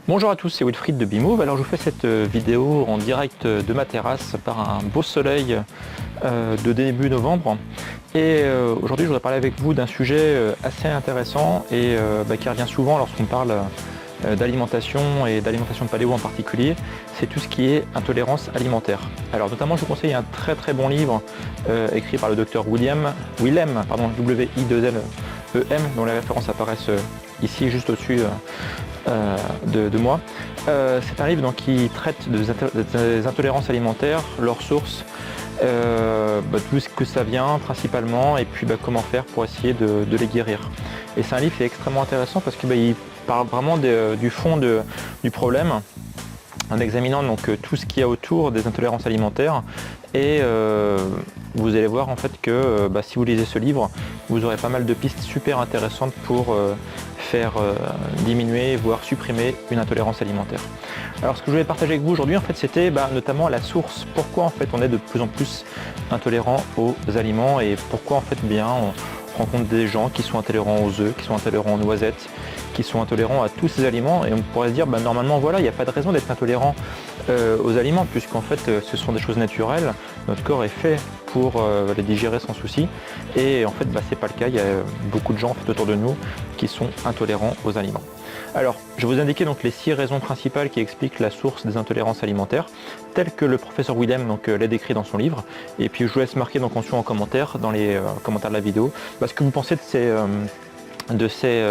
Bonjour à tous, c'est Wilfried de Bimove. Alors je vous fais cette vidéo en direct de ma terrasse par un beau soleil de début novembre. Et aujourd'hui je voudrais parler avec vous d'un sujet assez intéressant et qui revient souvent lorsqu'on parle d'alimentation et d'alimentation paléo en particulier. C'est tout ce qui est intolérance alimentaire. Alors notamment je vous conseille un très bon livre écrit par le docteur Willem, W-I-2-L-E-M, dont les références apparaissent ici juste au-dessus de moi. C'est un livre donc, qui traite des intolérances alimentaires, leurs sources, d'où ce que ça vient principalement, et puis comment faire pour essayer de les guérir. Et c'est un livre qui est extrêmement intéressant parce qu'il parle vraiment du fond du problème, en examinant donc tout ce qu'il y a autour des intolérances alimentaires. Et vous allez voir en fait que si vous lisez ce livre, vous aurez pas mal de pistes super intéressantes pour faire diminuer, voire supprimer une intolérance alimentaire. Alors ce que je voulais partager avec vous aujourd'hui en fait, c'était notamment la source. Pourquoi en fait on est de plus en plus intolérant aux aliments et pourquoi en fait on rencontre des gens qui sont intolérants aux œufs, qui sont intolérants aux noisettes, qui sont intolérants à tous ces aliments. Et on pourrait se dire normalement voilà, il n'y a pas de raison d'être intolérant aux aliments puisqu'en fait ce sont des choses naturelles. Notre corps est fait pour les digérer sans souci. Et en fait c'est pas le cas. Il y a beaucoup de gens en fait, autour de nous qui sont intolérants aux aliments. Alors, je vais vous indiquer donc les 6 raisons principales qui expliquent la source des intolérances alimentaires, telles que le professeur Willem l'a décrit dans son livre. Et puis je vous laisse marquer donc en dessous en commentaire, dans les commentaires de la vidéo, ce que vous pensez de ces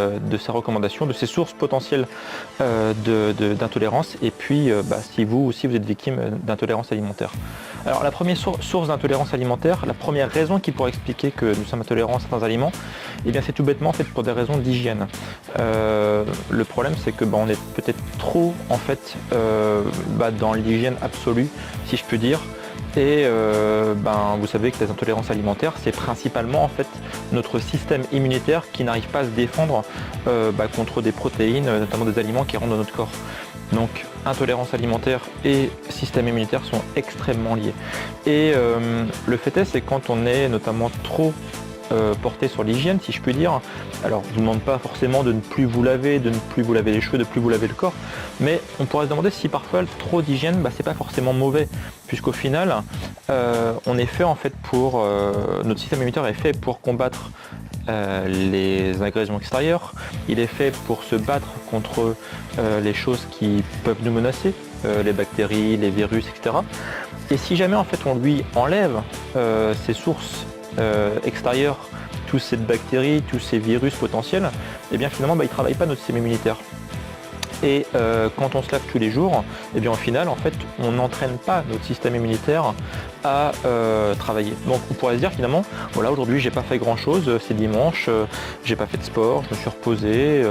recommandations, de ces sources potentielles d'intolérance, et puis si vous aussi vous êtes victime d'intolérance alimentaire. Alors la première source d'intolérance alimentaire, la première raison qui pourrait expliquer que nous sommes intolérants à certains aliments, c'est tout bêtement en fait pour des raisons d'hygiène. Le problème c'est que on est peut-être trop en fait dans l'hygiène absolue, si je puis dire. Et vous savez que les intolérances alimentaires, c'est principalement en fait notre système immunitaire qui n'arrive pas à se défendre contre des protéines, notamment des aliments qui rentrent dans notre corps. Donc intolérance alimentaire et système immunitaire sont extrêmement liés. Et le fait est, c'est quand on est notamment trop porté sur l'hygiène, si je puis dire. Alors, je ne vous demande pas forcément de ne plus vous laver, de ne plus vous laver les cheveux, de ne plus vous laver le corps, mais on pourrait se demander si parfois trop d'hygiène, c'est pas forcément mauvais, puisqu'au final, on est fait en fait pour notre système immunitaire est fait pour combattre les agressions extérieures. Il est fait pour se battre contre les choses qui peuvent nous menacer, les bactéries, les virus, etc. Et si jamais en fait on lui enlève ces sources extérieures, toutes ces bactéries, tous ces virus potentiels, finalement il ne travaille pas notre système immunitaire. Et quand on se lave tous les jours, au final en fait on n'entraîne pas notre système immunitaire à travailler. Donc on pourrait se dire finalement voilà, aujourd'hui j'ai pas fait grand chose, c'est dimanche, j'ai pas fait de sport, je me suis reposé,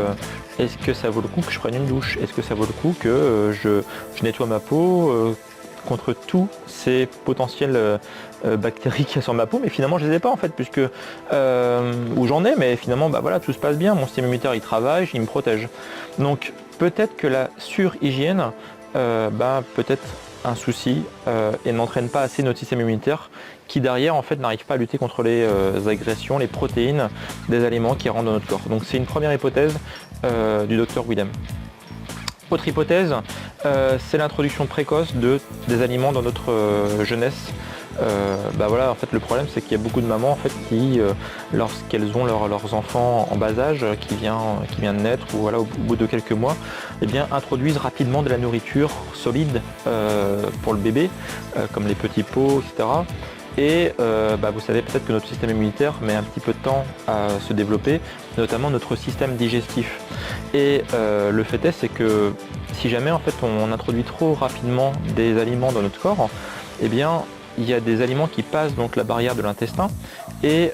est-ce que ça vaut le coup que je prenne une douche? Est-ce que ça vaut le coup que je nettoie ma peau contre tous ces potentielles bactéries qu'il y a sur ma peau, mais finalement je les ai pas en fait, puisque ou j'en ai, mais finalement tout se passe bien, mon système immunitaire il travaille, il me protège. Donc peut-être que la surhygiène peut-être un souci et n'entraîne pas assez notre système immunitaire qui derrière en fait n'arrive pas à lutter contre les agressions, les protéines des aliments qui rentrent dans notre corps. Donc c'est une première hypothèse du docteur Willem. Autre hypothèse, c'est l'introduction précoce des aliments dans notre jeunesse. En fait le problème c'est qu'il y a beaucoup de mamans en fait qui lorsqu'elles ont leurs enfants en bas âge qui vient de naître ou au bout de quelques mois, introduisent rapidement de la nourriture solide pour le bébé, comme les petits pots, etc. Et vous savez peut-être que notre système immunitaire met un petit peu de temps à se développer, notamment notre système digestif. Et le fait est, c'est que si jamais en fait on introduit trop rapidement des aliments dans notre corps, il y a des aliments qui passent donc la barrière de l'intestin et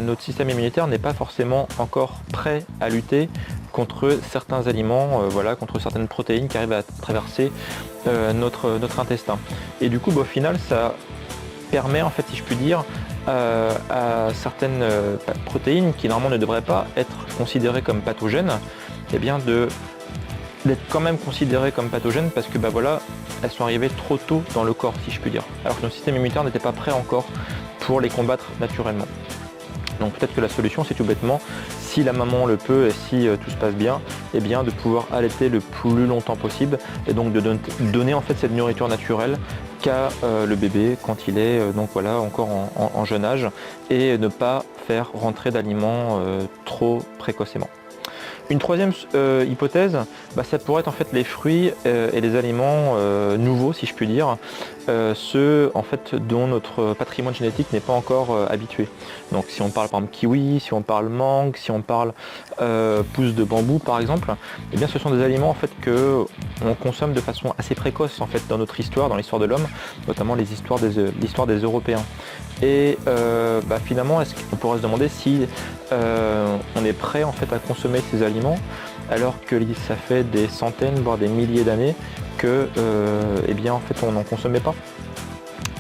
notre système immunitaire n'est pas forcément encore prêt à lutter contre certains aliments, contre certaines protéines qui arrivent à traverser notre intestin. Et du coup, au final, ça permet en fait, si je puis dire, à certaines protéines qui normalement ne devraient pas être considérées comme pathogènes, d'être quand même considérées comme pathogènes parce que elles sont arrivées trop tôt dans le corps, si je puis dire, alors que notre système immunitaire n'était pas prêt encore pour les combattre naturellement. Donc peut-être que la solution, c'est tout bêtement, si la maman le peut et si tout se passe bien, eh bien de pouvoir allaiter le plus longtemps possible et donc de donner en fait cette nourriture naturelle qu'a le bébé quand il est donc voilà, encore en jeune âge, et ne pas faire rentrer d'aliments trop précocement. Une troisième hypothèse, ça pourrait être en fait les fruits et les aliments nouveaux, si je puis dire, ceux en fait dont notre patrimoine génétique n'est pas encore habitué. Donc si on parle par exemple kiwi, si on parle mangue, si on parle pousse de bambou par exemple, eh bien ce sont des aliments en fait que on consomme de façon assez précoce en fait dans notre histoire, dans l'histoire de l'homme, notamment l'histoire des Européens. Et finalement, est-ce qu'on pourrait se demander si on est prêt en fait à consommer ces aliments alors que ça fait des centaines voire des milliers d'années que en fait on n'en consommait pas.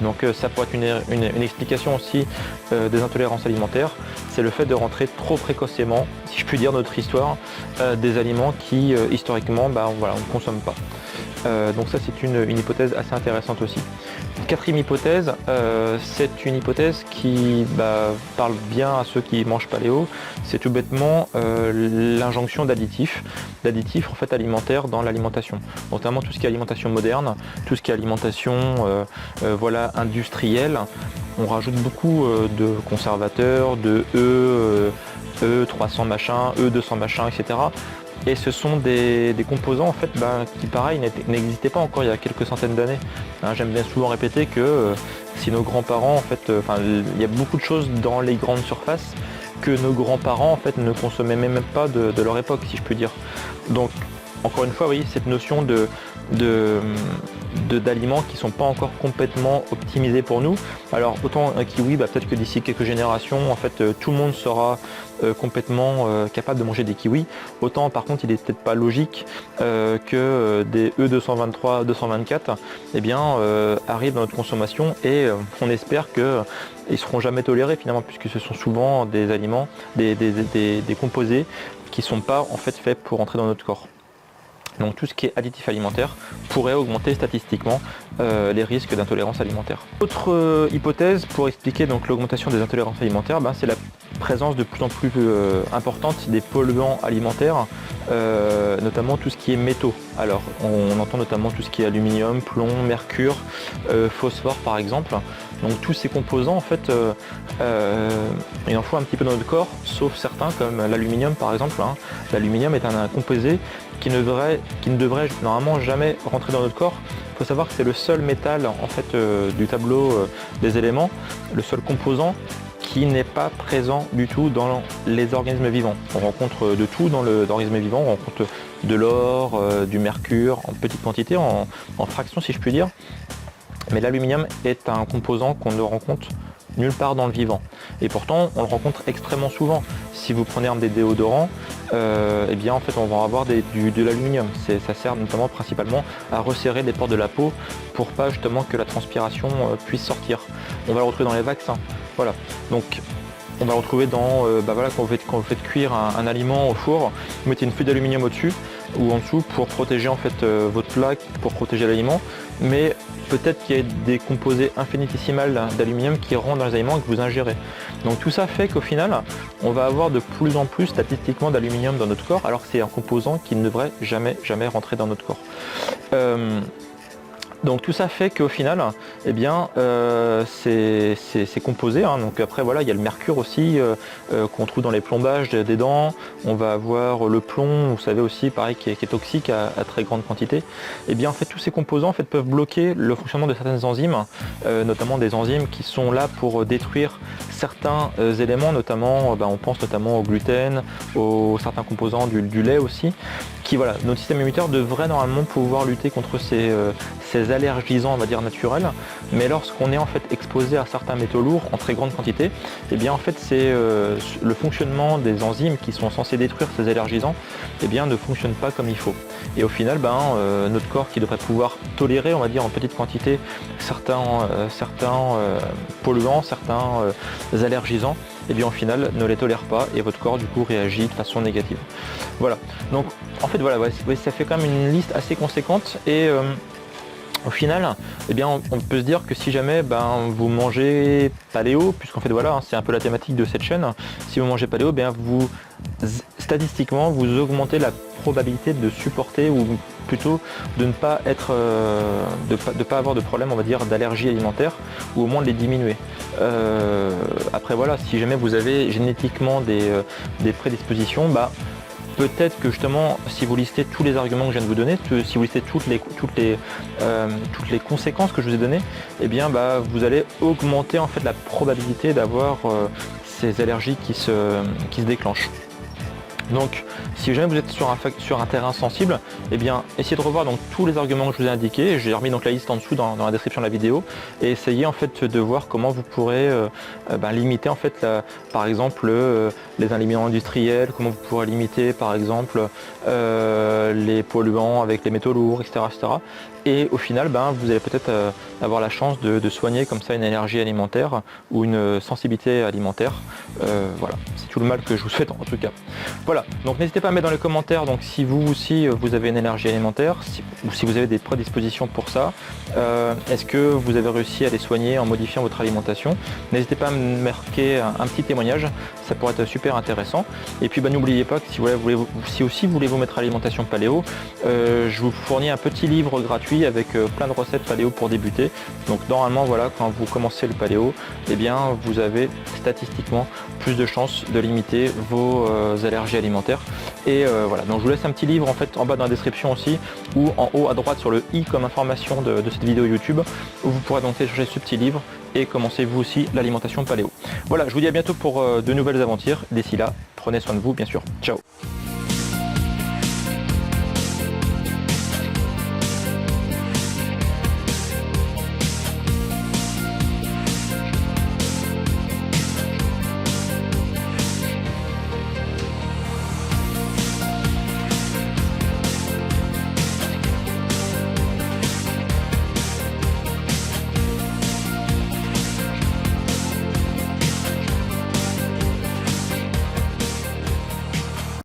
Donc ça pourrait être une explication aussi des intolérances alimentaires, c'est le fait de rentrer trop précocement, si je puis dire, dans notre histoire, des aliments qui historiquement on ne consomme pas. Donc ça c'est une hypothèse assez intéressante aussi. Quatrième hypothèse, c'est une hypothèse qui parle bien à ceux qui mangent paléo, c'est tout bêtement l'injonction d'additifs en fait alimentaires dans l'alimentation, notamment tout ce qui est alimentation moderne, tout ce qui est alimentation industrielle. On rajoute beaucoup de conservateurs, de E300 machin, E200 machin, etc. Et ce sont des composants en fait qui pareil n'existaient pas encore il y a quelques centaines d'années. J'aime bien souvent répéter que si nos grands-parents en fait, il y a beaucoup de choses dans les grandes surfaces que nos grands-parents en fait ne consommaient même pas de leur époque, si je puis dire. Donc encore une fois, oui, cette notion d'aliments qui ne sont pas encore complètement optimisés pour nous. Alors autant un kiwi, peut-être que d'ici quelques générations, en fait, tout le monde sera complètement capable de manger des kiwis. Autant par contre, il n'est peut-être pas logique que des E223, 224 arrivent dans notre consommation et on espère qu'ils ne seront jamais tolérés finalement, puisque ce sont souvent des aliments, des composés qui ne sont pas en fait faits pour entrer dans notre corps. Donc tout ce qui est additif alimentaire pourrait augmenter statistiquement les risques d'intolérance alimentaire. Autre hypothèse pour expliquer donc l'augmentation des intolérances alimentaires, c'est la présence de plus en plus importante des polluants alimentaires, notamment tout ce qui est métaux. Alors on entend notamment tout ce qui est aluminium, plomb, mercure, phosphore par exemple. Donc tous ces composants en fait il en faut un petit peu dans notre corps, sauf certains comme l'aluminium par exemple. L'aluminium est un composé qui ne devrait normalement jamais rentrer dans notre corps. Il faut savoir que c'est le seul métal en fait du tableau des éléments, le seul composant qui n'est pas présent du tout dans les organismes vivants. On rencontre de tout dans l'organisme vivant, on rencontre de l'or, du mercure en petite quantité, en fraction si je puis dire. Mais l'aluminium est un composant qu'on ne rencontre nulle part dans le vivant. Et pourtant, on le rencontre extrêmement souvent. Si vous prenez des déodorants, en fait, on va avoir de l'aluminium. Ça sert notamment principalement à resserrer les pores de la peau pour pas justement que la transpiration puisse sortir. On va le retrouver dans les vaccins. Voilà. Donc, on va le retrouver dans quand vous faites cuire un aliment au four, vous mettez une feuille d'aluminium au-dessus ou en dessous pour protéger en fait votre plat, pour protéger l'aliment. Mais peut-être qu'il y a des composés infinitésimales d'aluminium qui rentrent dans les aliments et que vous ingérez. Donc tout ça fait qu'au final, on va avoir de plus en plus statistiquement d'aluminium dans notre corps, alors que c'est un composant qui ne devrait jamais rentrer dans notre corps. Donc tout ça fait qu'au final, c'est composé. Donc après voilà, il y a le mercure aussi qu'on trouve dans les plombages des dents. On va avoir le plomb, vous savez aussi, pareil, qui est toxique à très grande quantité. En fait, tous ces composants en fait peuvent bloquer le fonctionnement de certaines enzymes, notamment des enzymes qui sont là pour détruire certains éléments, notamment, on pense notamment au gluten, aux certains composants du lait aussi. Notre système immunitaire devrait normalement pouvoir lutter contre ces allergisants, on va dire naturels, mais lorsqu'on est en fait exposé à certains métaux lourds en très grande quantité, en fait c'est le fonctionnement des enzymes qui sont censés détruire ces allergisants, ne fonctionne pas comme il faut. Et au final, notre corps qui devrait pouvoir tolérer, on va dire en petite quantité, certains polluants, certains allergisants, au final ne les tolère pas et votre corps du coup réagit de façon négative. Voilà, donc en fait voilà, ça fait quand même une liste assez conséquente et Au final, eh bien, on peut se dire que si jamais vous mangez paléo, puisqu'en fait voilà, c'est un peu la thématique de cette chaîne, si vous mangez paléo, statistiquement vous augmentez la probabilité de supporter, ou plutôt de ne pas être, de pas avoir de problème, on va dire, d'allergie alimentaire, ou au moins de les diminuer. Après voilà, si jamais vous avez génétiquement des prédispositions, peut-être que justement, si vous listez tous les arguments que je viens de vous donner, si vous listez toutes les conséquences que je vous ai données, eh bien vous allez augmenter en fait la probabilité d'avoir ces allergies qui se déclenchent. Donc si jamais vous êtes sur un terrain sensible, eh bien essayez de revoir donc tous les arguments que je vous ai indiqués. J'ai remis donc la liste en dessous dans la description de la vidéo, et essayez en fait de voir comment vous pourrez limiter en fait par exemple les aliments industriels, comment vous pourrez limiter par exemple les polluants avec les métaux lourds, etc. Et au final, vous allez peut-être avoir la chance de soigner comme ça une allergie alimentaire ou une sensibilité alimentaire. Voilà, c'est tout le mal que je vous souhaite en tout cas. Voilà, donc n'hésitez pas à mettre dans les commentaires donc si vous aussi vous avez une allergie alimentaire, ou si vous avez des prédispositions pour ça. Est-ce que vous avez réussi à les soigner en modifiant votre alimentation? N'hésitez pas à me marquer un petit témoignage, ça pourrait être super intéressant. Et puis n'oubliez pas que si aussi vous voulez vous mettre à l'alimentation paléo, je vous fournis un petit livre gratuit avec plein de recettes paléo pour débuter. Donc normalement voilà, quand vous commencez le paléo, eh bien vous avez statistiquement plus de chances de limiter vos allergies alimentaires. Et voilà, donc je vous laisse un petit livre en fait en bas dans la description aussi, ou en haut à droite sur le i comme information de cette vidéo YouTube, où vous pourrez donc télécharger ce petit livre et commencer vous aussi l'alimentation paléo. Voilà, je vous dis à bientôt pour de nouvelles aventures. D'ici là, prenez soin de vous bien sûr. Ciao.